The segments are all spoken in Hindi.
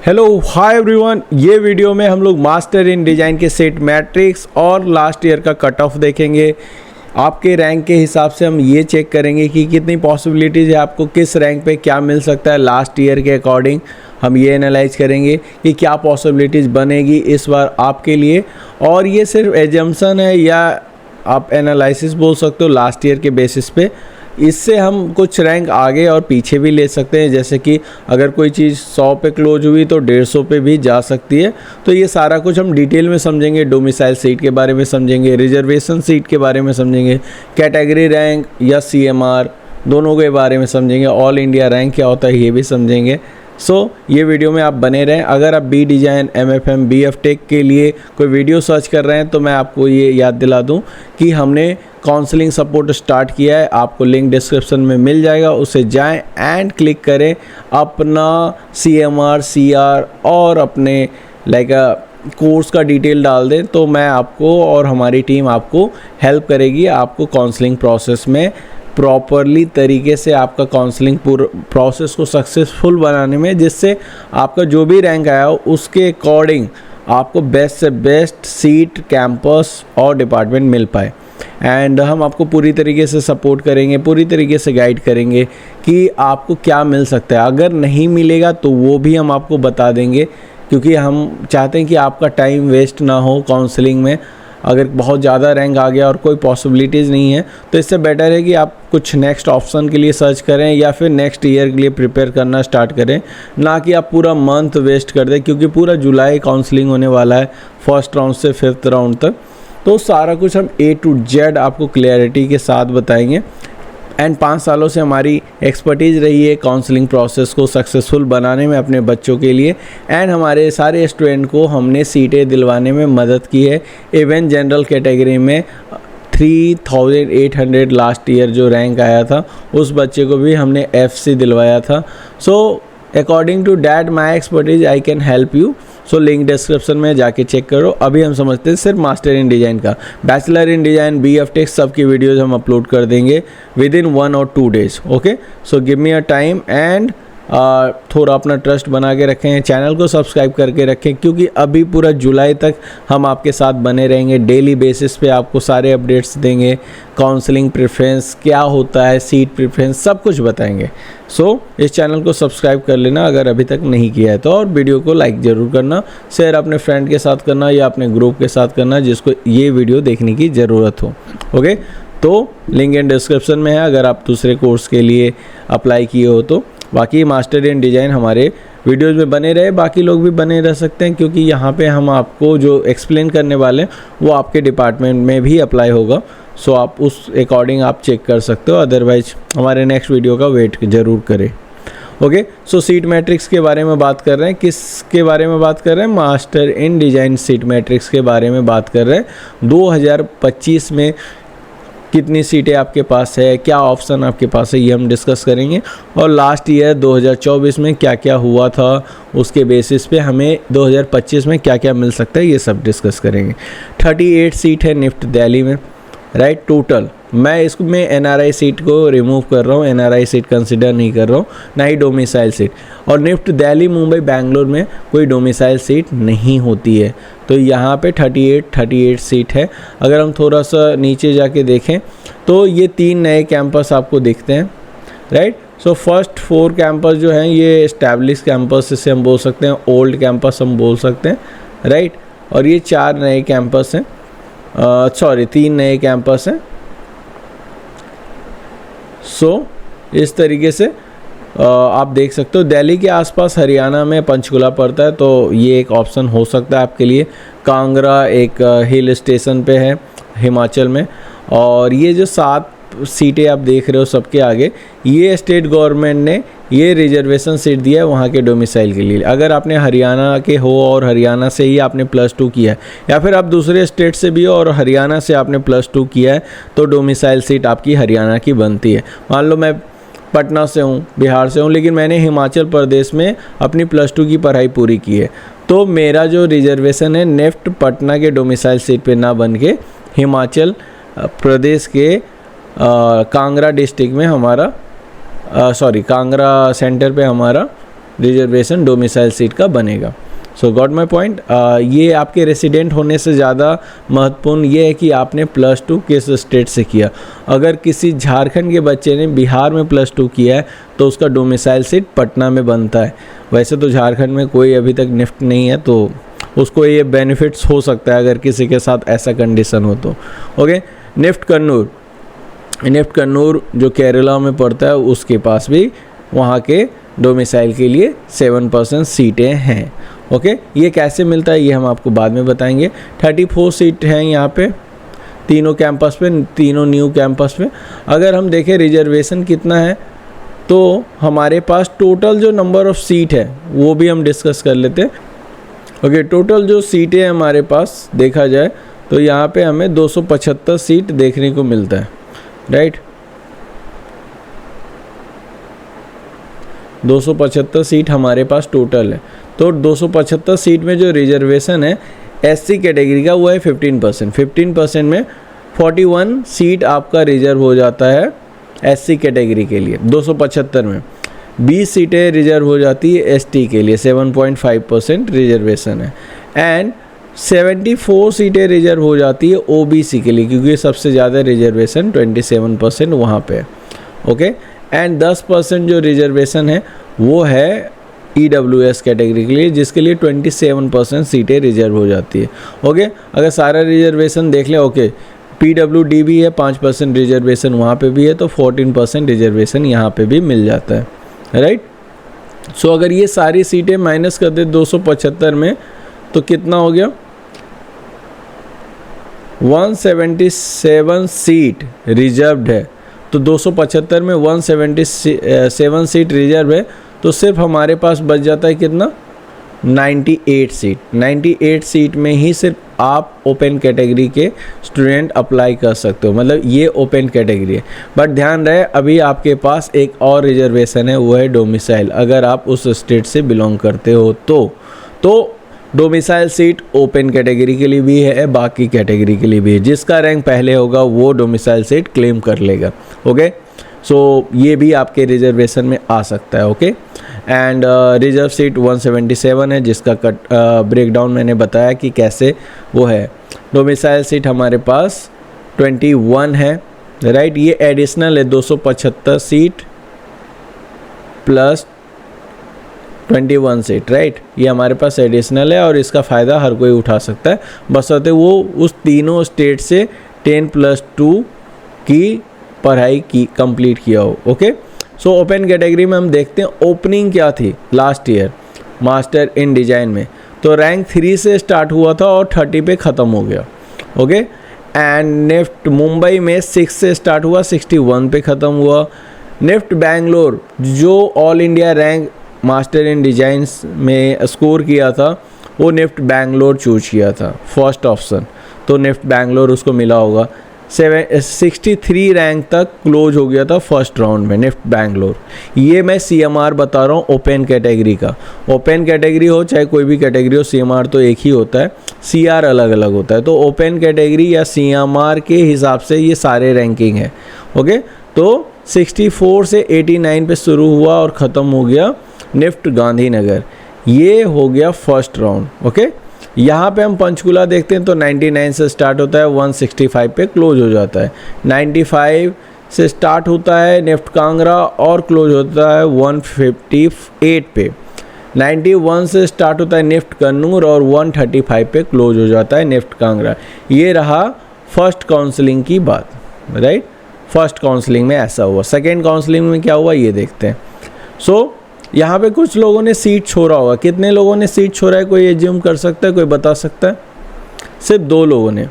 हेलो हाय एवरीवन, ये वीडियो में हम लोग मास्टर इन डिज़ाइन के सेट मैट्रिक्स और लास्ट ईयर का कट ऑफ देखेंगे। आपके रैंक के हिसाब से हम ये चेक करेंगे कि कितनी पॉसिबिलिटीज़ है, आपको किस रैंक पे क्या मिल सकता है। लास्ट ईयर के अकॉर्डिंग हम ये एनालाइज करेंगे कि क्या पॉसिबिलिटीज़ बनेगी इस बार आपके लिए। और ये सिर्फ एजम्पशन है या आप एनालिसिस बोल सकते हो लास्ट ईयर के बेसिस पे। इससे हम कुछ रैंक आगे और पीछे भी ले सकते हैं, जैसे कि अगर कोई चीज़ 100 पे क्लोज हुई तो 150 पे भी जा सकती है। तो ये सारा कुछ हम डिटेल में समझेंगे। डोमिसाइल सीट के बारे में समझेंगे, रिजर्वेशन सीट के बारे में समझेंगे, कैटेगरी रैंक या CMR दोनों के बारे में समझेंगे, ऑल इंडिया रैंक क्या होता है ये भी समझेंगे। ये वीडियो में आप बने रहें। अगर आप B design, MFM, BF tech के लिए कोई वीडियो सर्च कर रहे हैं तो मैं आपको ये याद दिला दूं कि हमने काउंसलिंग सपोर्ट स्टार्ट किया है। आपको लिंक डिस्क्रिप्शन में मिल जाएगा, उसे जाएं एंड क्लिक करें। अपना CMR, CR और अपने कोर्स का डिटेल डाल दें तो मैं आपको और हमारी टीम आपको हेल्प करेगी आपको काउंसलिंग प्रोसेस में प्रॉपरली तरीके से आपका काउंसलिंग पूरा प्रोसेस को सक्सेसफुल बनाने में, जिससे आपका जो भी रैंक आया हो उसके अकॉर्डिंग आपको बेस्ट से बेस्ट सीट, कैंपस और डिपार्टमेंट मिल पाए। एंड हम आपको पूरी तरीके से सपोर्ट करेंगे, पूरी तरीके से गाइड करेंगे कि आपको क्या मिल सकता है। अगर नहीं मिलेगा तो वो भी हम आपको बता देंगे, क्योंकि हम चाहते हैं कि आपका टाइम वेस्ट ना हो काउंसलिंग में। अगर बहुत ज़्यादा रैंक आ गया और कोई पॉसिबिलिटीज़ नहीं है तो इससे बेटर है कि आप कुछ नेक्स्ट ऑप्शन के लिए सर्च करें या फिर नेक्स्ट ईयर के लिए प्रिपेयर करना स्टार्ट करें, ना कि आप पूरा मंथ वेस्ट कर दें, क्योंकि पूरा जुलाई काउंसलिंग होने वाला है फर्स्ट राउंड से 5th राउंड तक। तो सारा कुछ हम A to Z आपको क्लैरिटी के साथ बताएंगे। एंड 5 सालों से हमारी एक्सपर्टीज़ रही है काउंसलिंग प्रोसेस को सक्सेसफुल बनाने में अपने बच्चों के लिए। एंड हमारे सारे स्टूडेंट को हमने सीटें दिलवाने में मदद की है। इवन जनरल कैटेगरी में 3800 लास्ट ईयर जो रैंक आया था उस बच्चे को भी हमने FC दिलवाया था। According to that my expertise I can help you. Link description में जाके चेक करो। अभी हम समझते हैं सिर्फ मास्टर इन डिज़ाइन का। Bachelor in design, BF tech सब की वीडियोज़ हम अपलोड कर देंगे विदिन 1 और 2 days. Okay, give me a time and थोड़ा अपना ट्रस्ट बना के रखें, चैनल को सब्सक्राइब करके रखें, क्योंकि अभी पूरा जुलाई तक हम आपके साथ बने रहेंगे। डेली बेसिस पे आपको सारे अपडेट्स देंगे, काउंसलिंग प्रेफरेंस क्या होता है, सीट प्रेफरेंस सब कुछ बताएंगे। इस चैनल को सब्सक्राइब कर लेना अगर अभी तक नहीं किया है तो, और वीडियो को लाइक ज़रूर करना, शेयर अपने फ्रेंड के साथ करना या अपने ग्रुप के साथ करना जिसको ये वीडियो देखने की ज़रूरत हो। ओके, तो लिंक इन डिस्क्रिप्शन में है अगर आप दूसरे कोर्स के लिए अप्लाई किए हो तो। बाकी मास्टर इन डिज़ाइन हमारे वीडियोज़ में बने रहे, बाकी लोग भी बने रह सकते हैं, क्योंकि यहाँ पे हम आपको जो एक्सप्लेन करने वाले हैं वो आपके डिपार्टमेंट में भी अप्लाई होगा। आप उस अकॉर्डिंग आप चेक कर सकते हो, अदरवाइज हमारे नेक्स्ट वीडियो का वेट ज़रूर करें। ओके, सीट मैट्रिक्स के बारे में बात कर रहे हैं। किसके बारे में बात कर रहे हैं? Master in design seat matrix के बारे में बात कर रहे हैं। 2025 में कितनी सीटें आपके पास है, क्या ऑप्शन आपके पास है, ये हम डिस्कस करेंगे। और लास्ट ईयर 2024 में क्या क्या हुआ था, उसके बेसिस पे हमें 2025 में क्या क्या मिल सकता है ये सब डिस्कस करेंगे। 38 सीट है निफ्ट दिल्ली में, राइट, टोटल। मैं इसमें NRI सीट को रिमूव कर रहा हूँ, NRI सीट कंसिडर नहीं कर रहा हूँ, ना ही डोमिसाइल सीट। और निफ्ट दिल्ली, मुंबई, बैंगलोर में कोई डोमिसाइल सीट नहीं होती है। तो यहाँ पे 38 सीट है। अगर हम थोड़ा सा नीचे जाके देखें तो ये 3 नए कैंपस आपको दिखते हैं, राइट। फर्स्ट 4 कैंपस जो हैं ये एस्टैब्लिश कैंपस इसे हम बोल सकते हैं, ओल्ड कैंपस हम बोल सकते हैं, राइट। और ये 4 नए कैंपस हैं, 3 नए कैंपस हैं। इस तरीके से आप देख सकते हो। दिल्ली के आसपास हरियाणा में पंचकुला पड़ता है, तो ये एक ऑप्शन हो सकता है आपके लिए। कांगड़ा एक हिल स्टेशन पे है हिमाचल में। और ये जो 7 सीटें आप देख रहे हो सबके आगे, ये स्टेट गवर्नमेंट ने ये रिजर्वेशन सीट दिया है वहाँ के डोमिसाइल के लिए। अगर आपने हरियाणा के हो और हरियाणा से ही आपने +2 किया है, या फिर आप दूसरे स्टेट से भी हो और हरियाणा से आपने +2 किया है, तो डोमिसाइल सीट आपकी हरियाणा की बनती है। मान लो मैं पटना से हूँ, बिहार से हूँ, लेकिन मैंने हिमाचल प्रदेश में अपनी +2 की पढ़ाई पूरी की है, तो मेरा जो रिजर्वेशन है निफ्ट पटना के डोमिसाइल सीट पे ना बन के हिमाचल प्रदेश के कांगड़ा डिस्ट्रिक्ट में हमारा कांगड़ा सेंटर पे हमारा रिजर्वेशन डोमिसाइल सीट का बनेगा। सो गॉट माई पॉइंट। ये आपके रेसिडेंट होने से ज़्यादा महत्वपूर्ण ये है कि आपने +2 किस स्टेट से किया। अगर किसी झारखंड के बच्चे ने बिहार में +2 किया है तो उसका डोमिसाइल सीट पटना में बनता है। वैसे तो झारखंड में कोई अभी तक निफ्ट नहीं है, तो उसको ये बेनिफिट्स हो सकता है अगर किसी के साथ ऐसा कंडीशन हो तो। ओके, निफ्ट कन्नूर जो केरला में पड़ता है उसके पास भी वहाँ के डोमिसाइल के लिए 7% सीटें हैं। ओके, ये कैसे मिलता है ये हम आपको बाद में बताएंगे। 34 सीट हैं यहाँ पे तीनों कैंपस पे, तीनों न्यू कैंपस पे। अगर हम देखें रिजर्वेशन कितना है तो हमारे पास टोटल जो नंबर ऑफ़ सीट है वो भी हम डिस्कस कर लेते हैं। ओके, टोटल जो सीटें हमारे पास देखा जाए तो यहाँ पे हमें 275 सीट देखने को मिलता है, राइट। 275 सीट हमारे पास टोटल है। तो 275 सीट में जो रिजर्वेशन है एससी कैटेगरी का वो है 15%। 15% में 41 सीट आपका रिजर्व हो जाता है एससी कैटेगरी के लिए। 275 में 20 सीटें रिजर्व हो जाती है एसटी के लिए, 7.5% रिजर्वेशन है। एंड 74 सीटें रिजर्व हो जाती है ओबीसी के लिए, क्योंकि सबसे ज़्यादा रिजर्वेशन 27% वहाँ पे है। ओके, एंड 10% जो रिजर्वेशन है वो है ईडब्ल्यूएस कैटेगरी के लिए, जिसके लिए 27% सीटें रिजर्व हो जाती है। ओके, अगर सारा रिजर्वेशन देख लें, ओके पीडब्ल्यूडी भी है 5% रिजर्वेशन वहाँ पे भी है, तो 14% रिजर्वेशन यहाँ पे भी मिल जाता है, राइट। सो अगर ये सारी सीटें माइनस कर दे 275 में तो कितना हो गया, 177 सीट रिजर्व्ड है। तो 275 में 177 सीट रिजर्व है, तो सिर्फ हमारे पास बच जाता है कितना, 98 सीट। 98 सीट में ही सिर्फ आप ओपन कैटेगरी के स्टूडेंट अप्लाई कर सकते हो, मतलब ये ओपन कैटेगरी है। बट ध्यान रहे अभी आपके पास एक और रिजर्वेशन है, वो है डोमिसाइल। अगर आप उस स्टेट से बिलोंग करते हो तो डोमिसाइल सीट ओपन कैटेगरी के लिए भी है, बाकी कैटेगरी के लिए भी है। जिसका रैंक पहले होगा वो डोमिसाइल सीट क्लेम कर लेगा। ओके, सो ये भी आपके रिजर्वेशन में आ सकता है। ओके, एंड रिजर्व सीट 177 है, जिसका ब्रेकडाउन मैंने बताया कि कैसे वो है। डोमिसाइल सीट हमारे पास 21 है, राइट। ये एडिशनल है, 275 सीट प्लस 21 सीट, राइट। ये हमारे पास एडिशनल है और इसका फ़ायदा हर कोई उठा सकता है, बशर्ते वो उस तीनों स्टेट से 10+2 की पढ़ाई की कंप्लीट किया हो। ओके, सो ओपन कैटेगरी में हम देखते हैं ओपनिंग क्या थी last year master in design में। तो रैंक 3 से स्टार्ट हुआ था और 30 पे ख़त्म हो गया। ओके, एंड निफ्ट मुंबई में 6 से स्टार्ट हुआ, 61 पे ख़त्म हुआ। निफ्ट बैंगलोर जो all India rank master in designs में स्कोर किया था वो निफ्ट बैंगलोर चूज किया था फर्स्ट ऑप्शन, तो निफ्ट बैंगलोर उसको मिला होगा। 63 रैंक तक क्लोज हो गया था फर्स्ट राउंड में निफ्ट बैंगलोर। ये मैं CMR बता रहा हूँ ओपन कैटेगरी का। ओपन कैटेगरी हो चाहे कोई भी कैटेगरी हो, CMR तो एक ही होता है, CR अलग अलग होता है। तो ओपन कैटेगरी या CMR के हिसाब से ये सारे रैंकिंग है। ओके, तो 64 से 89 पे शुरू हुआ और ख़त्म हो गया निफ्ट गांधीनगर। ये हो गया फर्स्ट राउंड। ओके, यहाँ पे हम पंचकुला देखते हैं तो 99 से स्टार्ट होता है, 165 पे क्लोज हो जाता है। 95 से स्टार्ट होता है निफ्ट कांगड़ा और क्लोज होता है 158 पे। 91 से स्टार्ट होता है निफ्ट कन्नूर और 135 पे क्लोज हो जाता है निफ्ट कांगड़ा। ये रहा फर्स्ट काउंसलिंग की बात, राइट। फर्स्ट काउंसलिंग में ऐसा हुआ। सेकेंड काउंसलिंग में क्या हुआ ये देखते हैं। सो यहाँ पे कुछ लोगों ने सीट छोड़ा होगा। कितने लोगों ने सीट छोड़ा है कोई एज्यूम कर सकता है, कोई बता सकता है? सिर्फ 2 लोगों ने।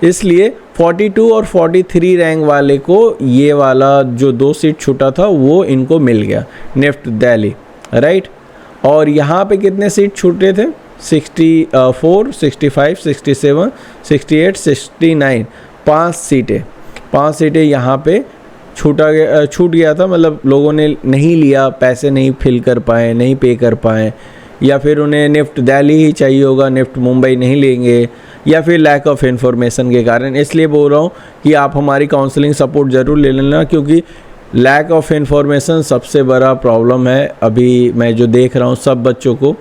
इसलिए 42 और 43 रैंक वाले को ये वाला जो 2 सीट छूटा था वो इनको मिल गया निफ्ट दिल्ली, राइट। और यहाँ पे कितने सीट छूटे थे? 64, 65, 67, 68, 69, 5 सीटें यहाँ पे छूट गया था। मतलब लोगों ने नहीं लिया, पैसे नहीं फिल कर पाए, नहीं पे कर पाए, या फिर उन्हें निफ्ट दिल्ली ही चाहिए होगा, निफ्ट मुंबई नहीं लेंगे, या फिर लैक ऑफ इन्फॉर्मेशन के कारण। इसलिए बोल रहा हूँ कि आप हमारी काउंसलिंग सपोर्ट ज़रूर ले लेना, क्योंकि लैक ऑफ इन्फॉर्मेशन सबसे बड़ा प्रॉब्लम है अभी मैं जो देख रहा हूँ सब बच्चों को,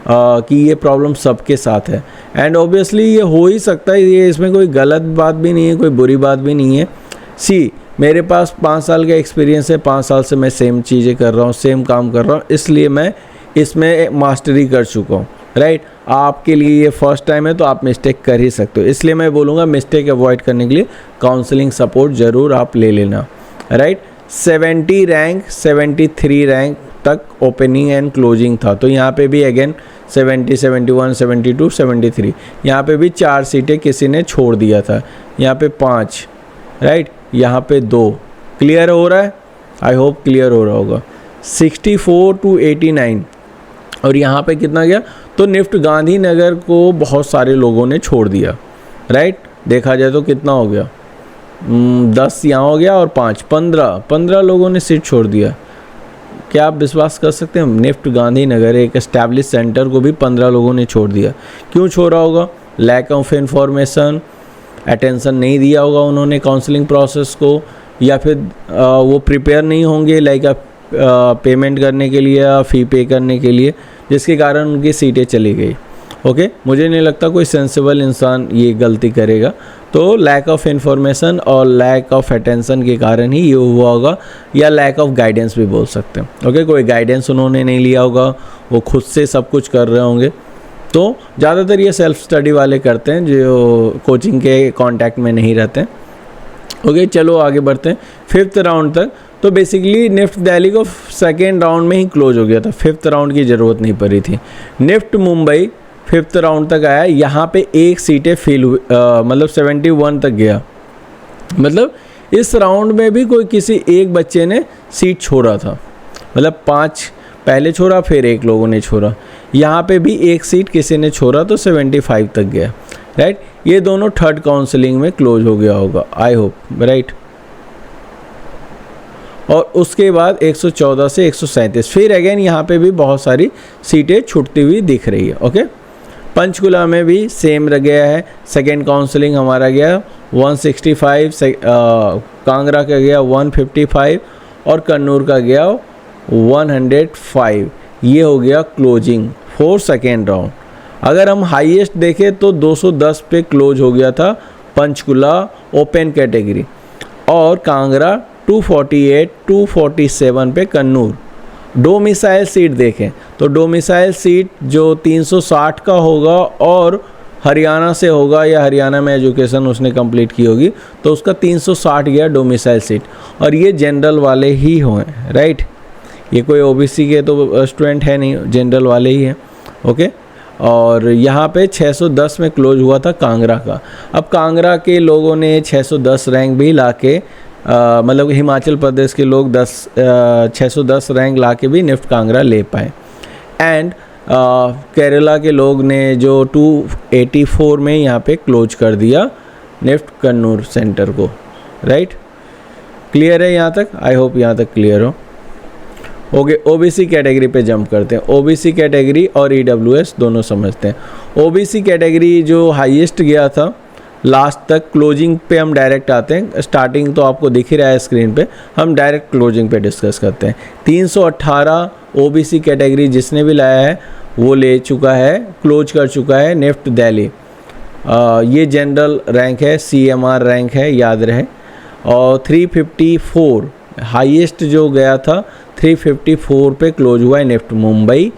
कि ये प्रॉब्लम सबके साथ है। एंड ऑब्वियसली ये हो ही सकता है, ये इसमें कोई गलत बात भी नहीं है, कोई बुरी बात भी नहीं है। सी मेरे पास 5 साल का एक्सपीरियंस है, 5 साल से मैं सेम चीज़ें कर रहा हूँ, सेम काम कर रहा हूँ, इसलिए मैं इसमें मास्टरी कर चुका हूँ, राइट। आपके लिए ये फर्स्ट टाइम है तो आप मिस्टेक कर ही सकते हो, इसलिए मैं बोलूँगा मिस्टेक अवॉइड करने के लिए काउंसलिंग सपोर्ट ज़रूर आप ले लेना, राइट। 70 रैंक 73 रैंक तक ओपनिंग एंड क्लोजिंग था, तो यहाँ पे भी अगेन 70, 71, 72, 73, यहाँ पे भी 4 सीटें किसी ने छोड़ दिया था, यहाँ पे 5, राइट, यहाँ पे 2। क्लियर हो रहा है? आई होप क्लियर हो रहा होगा। 64 to 89 और यहाँ पे कितना गया, तो निफ्ट गांधीनगर को बहुत सारे लोगों ने छोड़ दिया, राइट। देखा जाए तो कितना हो गया, 10 यहाँ हो गया और 5, 15 लोगों ने सीट छोड़ दिया। क्या आप विश्वास कर सकते हैं, निफ्ट गांधीनगर एक एस्टैब्लिश सेंटर को भी 15 लोगों ने छोड़ दिया। क्यों छोड़ा होगा? लैक ऑफ इन्फॉर्मेशन, अटेंशन नहीं दिया होगा उन्होंने काउंसलिंग प्रोसेस को, या फिर वो प्रिपेयर नहीं होंगे लाइक पेमेंट करने के लिए या फ़ी पे करने के लिए, जिसके कारण उनकी सीटें चली गई। ओके, मुझे नहीं लगता कोई सेंसिबल इंसान ये गलती करेगा। तो लैक ऑफ इन्फॉर्मेशन और लैक ऑफ अटेंशन के कारण ही ये हुआ होगा, या लैक ऑफ गाइडेंस भी बोल सकते हैं। ओके, कोई गाइडेंस उन्होंने नहीं लिया होगा, वो खुद से सब कुछ कर रहे होंगे। तो ज़्यादातर ये सेल्फ स्टडी वाले करते हैं जो कोचिंग के कांटेक्ट में नहीं रहते हैं। ओके, चलो आगे बढ़ते हैं 5th राउंड तक। तो बेसिकली निफ्ट दिल्ली को 2nd राउंड में ही क्लोज हो गया था, 5th राउंड की ज़रूरत नहीं पड़ी थी। निफ्ट मुंबई 5th राउंड तक आया, यहाँ पे 1 सीटें फिल हुई, मतलब 71 तक गया। मतलब इस राउंड में भी कोई किसी एक बच्चे ने सीट छोड़ा था, मतलब 5 पहले छोड़ा फिर 1 लोगों ने छोड़ा, यहाँ पे भी 1 सीट किसी ने छोड़ा तो 75 तक गया, राइट। ये दोनों 3rd काउंसलिंग में क्लोज हो गया होगा, आई होप, राइट। और उसके बाद 114 से 137 फिर अगेन यहाँ पे भी बहुत सारी सीटें छूटती हुई दिख रही है। ओके, पंचकुला में भी सेम रह गया है, 2nd काउंसलिंग हमारा गया 165, कांगड़ा का गया 155 और कन्नूर का गया 105। ये हो गया क्लोजिंग फॉर 2nd राउंड। अगर हम हाईएस्ट देखें तो 210 पे क्लोज हो गया था पंचकुला ओपन कैटेगरी, और कांगड़ा 248, 247 पे कन्नूर। डोमिसाइल सीट देखें तो डोमिसाइल सीट जो 360 का होगा और हरियाणा से होगा या हरियाणा में एजुकेशन उसने कंप्लीट की होगी तो उसका 360 गया डोमिसाइल सीट, और ये जनरल वाले ही हुए, राइट। ये कोई ओबीसी के तो स्टूडेंट है नहीं, जनरल वाले ही हैं। ओके, और यहाँ पे 610 में क्लोज हुआ था कांगड़ा का। अब कांगड़ा के लोगों ने 610 रैंक भी लाके मतलब हिमाचल प्रदेश के लोग 610 रैंक लाके भी निफ्ट कांगड़ा ले पाए। एंड केरला के लोग ने जो 284 में यहाँ पे क्लोज कर दिया निफ्ट कन्नूर सेंटर को, राइट। क्लियर है यहाँ तक? आई होप यहाँ तक क्लियर हो। ओके, ओबीसी कैटेगरी पे जंप करते हैं। ओबीसी कैटेगरी और ईडब्ल्यूएस दोनों समझते हैं। ओबीसी कैटेगरी जो हाईएस्ट गया था लास्ट तक, क्लोजिंग पे हम डायरेक्ट आते हैं। स्टार्टिंग तो आपको दिख ही रहा है स्क्रीन पे, हम डायरेक्ट क्लोजिंग पे डिस्कस करते हैं। 318 ओबीसी कैटेगरी जिसने भी लाया है वो ले चुका है, क्लोज कर चुका है निफ्ट दिल्ली। ये जनरल रैंक है, CMR रैंक है, याद रहे। और 354 हाईएस्ट जो गया था 354 पे क्लोज हुआ है निफ्ट मुंबई,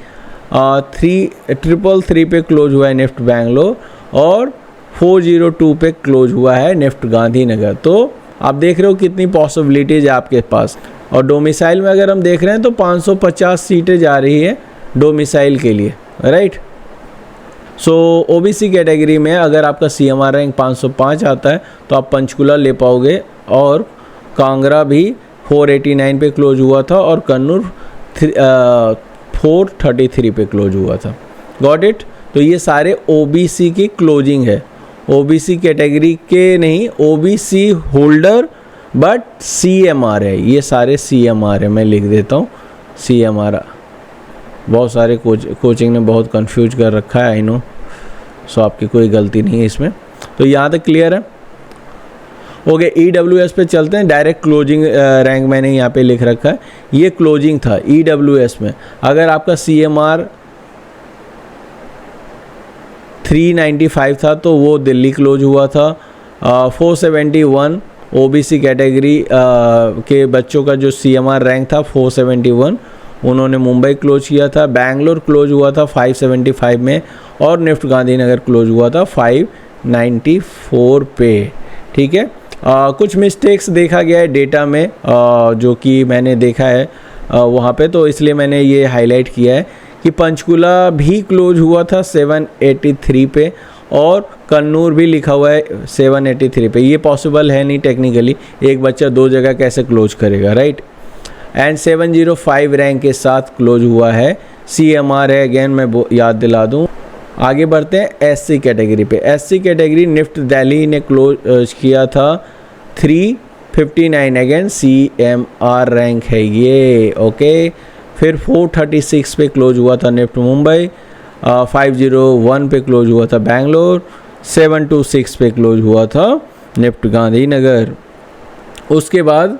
333 पे क्लोज हुआ है निफ्ट बैंगलोर, और 402 पे क्लोज हुआ है निफ्ट गांधीनगर। तो आप देख रहे हो कितनी पॉसिबिलिटीज़ है आपके पास। और डोमिसाइल में अगर हम देख रहे हैं तो 550 सीटें जा रही है डोमिसाइल के लिए, राइट। सो ओबीसी कैटेगरी में अगर आपका CMR रैंक 505 आता है तो आप पंचकुला ले पाओगे, और कांगड़ा भी 489 पे क्लोज हुआ था, और कन्नूर 433 पे क्लोज हुआ था। Got it? तो ये सारे ओबीसी की क्लोजिंग है, ओबीसी कैटेगरी के नहीं, ओबीसी होल्डर बट CMR है, ये सारे CMR है। मैं लिख देता हूँ CMR। बहुत सारे कोचिंग ने बहुत कंफ्यूज कर रखा है, आई नो। सो आपकी कोई गलती नहीं है इसमें। तो यहाँ तक क्लियर है। ओके, EWS पे चलते हैं। डायरेक्ट क्लोजिंग रैंक मैंने यहाँ पे लिख रखा है, ये क्लोजिंग था EWS में। अगर आपका CMR 395 था तो वो दिल्ली क्लोज हुआ था। 471 OBC कैटेगरी के बच्चों का जो CMR रैंक था 471, उन्होंने मुंबई क्लोज किया था। बैंगलोर क्लोज हुआ था 575 में, और निफ्ट गांधीनगर क्लोज हुआ था 594 पे। ठीक है, कुछ मिस्टेक्स देखा गया है डेटा में, जो कि मैंने देखा है वहाँ पे, तो इसलिए मैंने ये हाईलाइट किया है कि पंचकुला भी क्लोज हुआ था 783 पे, और कन्नूर भी लिखा हुआ है 783 पे। ये पॉसिबल है नहीं टेक्निकली, एक बच्चा दो जगह कैसे क्लोज करेगा, राइट। एंड 705 रैंक के साथ क्लोज हुआ है। CMR है, अगेन मैं याद दिला दूं। आगे बढ़ते हैं SC कैटेगरी पे। SC कैटेगरी निफ्ट दिल्ली ने क्लोज किया था 359, अगेन CMR रैंक है ये, ओके। फिर 436 पे क्लोज हुआ था निफ्ट मुंबई, 501 पे क्लोज हुआ था बैंगलोर, 726 पे क्लोज हुआ था निफ्ट गांधीनगर। उसके बाद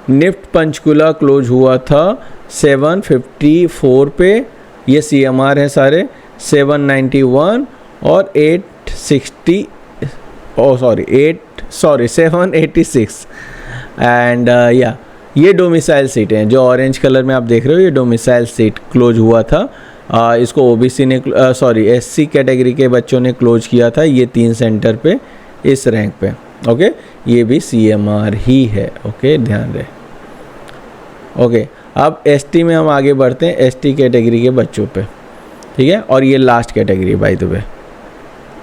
निफ्ट पंचकुला क्लोज हुआ था 754 पे, ये CMR है सारे, 791 और 786 एंड या ये डोमिसाइल सीट हैं, जो ऑरेंज कलर में आप देख रहे हो, ये डोमिसाइल सीट क्लोज हुआ था। इसको OBC ने SC कैटेगरी के बच्चों ने क्लोज किया था, ये 3 सेंटर पे इस रैंक पे, ओके। ये भी CMR ही है, ओके, ध्यान रहे, ओके। अब ST में हम आगे बढ़ते हैं, ST कैटेगरी के बच्चों पे, ठीक है। और ये last category by the way,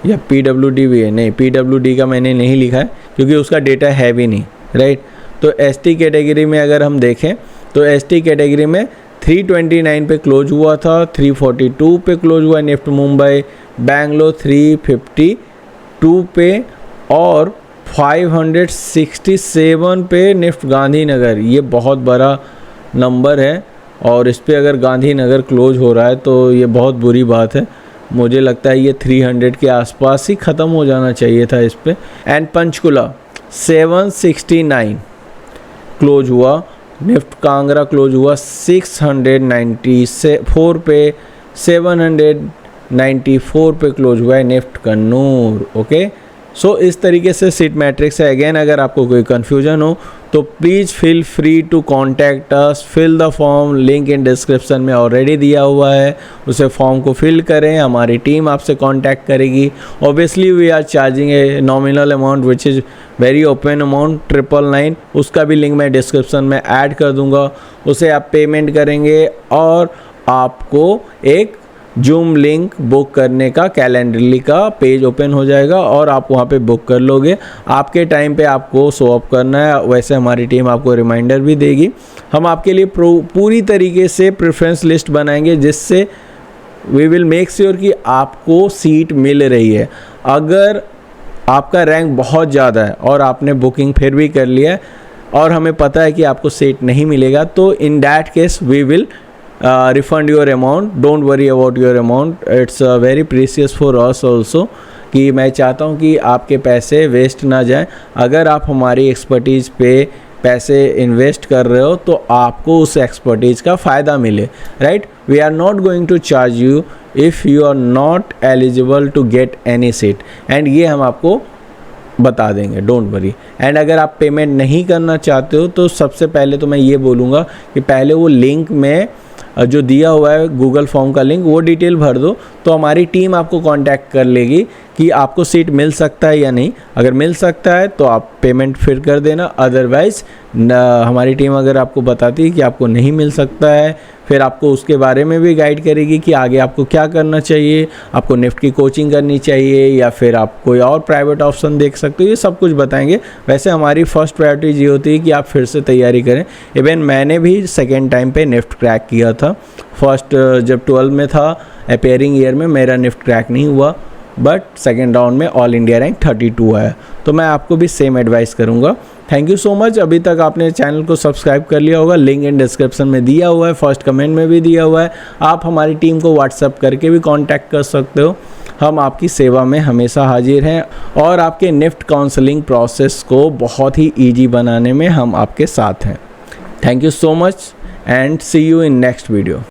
या PWD भी है, नहीं PWD का मैंने नहीं लिखा है क्योंकि उसका डेटा है भी नहीं, राइट। तो ST कैटेगरी में अगर हम देखें तो ST कैटेगरी में 329 पे क्लोज हुआ था, 342 पे क्लोज हुआ निफ्ट मुंबई, बैंगलोर 352 पे, और 567 पे निफ्ट गांधीनगर। ये बहुत बड़ा नंबर है, और इस पे अगर गांधीनगर क्लोज हो रहा है तो ये बहुत बुरी बात है। मुझे लगता है ये 300 के आसपास ही ख़त्म हो जाना चाहिए था इस पे। एंड पंचकुला 769 क्लोज हुआ, निफ्ट कांगड़ा क्लोज हुआ 694 पे, 794 पे क्लोज हुआ है निफ्ट कन्नूर, ओके। सो इस तरीके से सीट मैट्रिक्स है। अगेन अगर आपको कोई कन्फ्यूजन हो तो please feel free to contact us, fill the form, link in description में ऑलरेडी दिया हुआ है, उसे फॉर्म को फिल करें, हमारी टीम आपसे कांटेक्ट करेगी। Obviously we are charging a nominal amount which is very open amount 999, उसका भी लिंक मैं डिस्क्रिप्शन में ऐड कर दूंगा, उसे आप पेमेंट करेंगे और आपको एक जूम लिंक बुक करने का कैलेंडरली का पेज ओपन हो जाएगा और आप वहाँ पे बुक कर लोगे। आपके टाइम पे आपको शो अप करना है, वैसे हमारी टीम आपको रिमाइंडर भी देगी। हम आपके लिए पूरी तरीके से प्रेफरेंस लिस्ट बनाएंगे, जिससे वी विल मेक श्योर कि आपको सीट मिल रही है। अगर आपका रैंक बहुत ज़्यादा है और आपने बुकिंग फिर भी कर लिया है और हमें पता है कि आपको सीट नहीं मिलेगा, तो in that case we will refund your amount, don't worry about your amount, it's very precious for us also, कि मैं चाहता हूँ कि आपके पैसे वेस्ट ना जाएं। अगर आप हमारी एक्सपर्टीज़ पे पैसे इन्वेस्ट कर रहे हो तो आपको उस एक्सपर्टीज़ का फ़ायदा मिले, right. We are not going to charge you if you are not eligible to get any seat, and ये हम आपको बता देंगे, डोंट वरी। एंड अगर आप पेमेंट नहीं करना चाहते हो तो सबसे पहले तो मैं ये बोलूँगा कि पहले वो लिंक में जो दिया हुआ है गूगल फॉर्म का लिंक, वो डिटेल भर दो, तो हमारी टीम आपको कांटेक्ट कर लेगी कि आपको सीट मिल सकता है या नहीं। अगर मिल सकता है तो आप पेमेंट फिर कर देना, अदरवाइज़ हमारी टीम अगर आपको बताती है कि आपको नहीं मिल सकता है, फिर आपको उसके बारे में भी गाइड करेगी कि आगे आपको क्या करना चाहिए, आपको निफ्ट की कोचिंग करनी चाहिए या फिर आप कोई और प्राइवेट ऑप्शन देख सकते हो, ये सब कुछ बताएंगे। वैसे हमारी फर्स्ट प्रायोरिटी ये होती है कि आप फिर से तैयारी करें। इवन मैंने भी सेकेंड टाइम पे निफ्ट क्रैक किया था। फर्स्ट जब 12 में था अपेयरिंग ईयर में मेरा निफ्ट क्रैक नहीं हुआ, बट सेकेंड राउंड में ऑल इंडिया रैंक 32 आया। तो मैं आपको भी सेम एडवाइस करूँगा। Thank you so much. अभी तक आपने चैनल को सब्सक्राइब कर लिया होगा, लिंक इन डिस्क्रिप्शन में दिया हुआ है, फर्स्ट कमेंट में भी दिया हुआ है। आप हमारी टीम को व्हाट्सअप करके भी कांटेक्ट कर सकते हो। हम आपकी सेवा में हमेशा हाजिर हैं और आपके निफ्ट काउंसलिंग प्रोसेस को बहुत ही ईजी बनाने में हम आपके साथ हैं। Thank you so much and see you in next video.